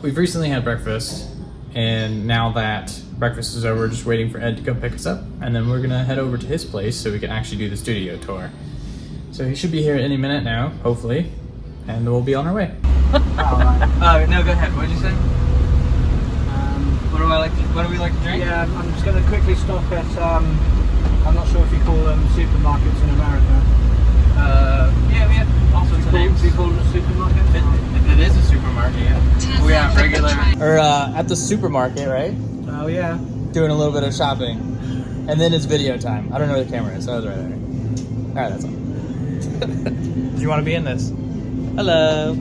We've recently had breakfast, and now that breakfast is over, just waiting for Ed to come pick us up, and then we're gonna head over to his place so we can actually do the studio tour. So he should be here any minute now, hopefully, and we'll be on our way. No, go ahead. What did you say? What do we like to drink? Yeah, I'm just going to quickly stop at, I'm not sure if you call them supermarkets in America. Yeah, we have all sorts of names. Do you call them a supermarket? It is a supermarket, yeah. We have regular... Or at the supermarket, right? Oh, yeah. Doing a little bit of shopping. And then it's video time. I don't know where the camera is, so I was right there. Alright, that's all. Do you want to be in this? Hello.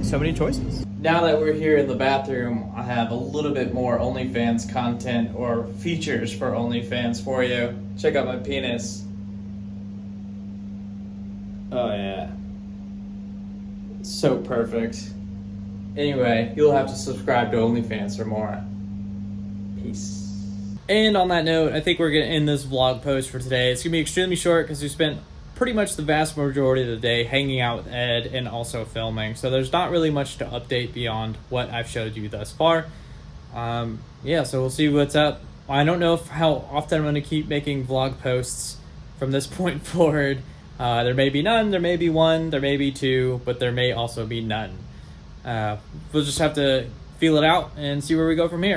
So many choices. Now that we're here in the bathroom, I have a little bit more OnlyFans content or features for OnlyFans for you. Check out my penis. Oh yeah. So perfect. Anyway, you'll have to subscribe to OnlyFans for more. Peace. And on that note, I think we're gonna end this vlog post for today. It's gonna be extremely short because we spent pretty much the vast majority of the day hanging out with Ed and also filming. So there's not really much to update beyond what I've showed you thus far. Yeah, so we'll see what's up. I don't know how often I'm going to keep making vlog posts from this point forward. There may be none, there may be one, there may be two, but there may also be none. We'll just have to feel it out and see where we go from here.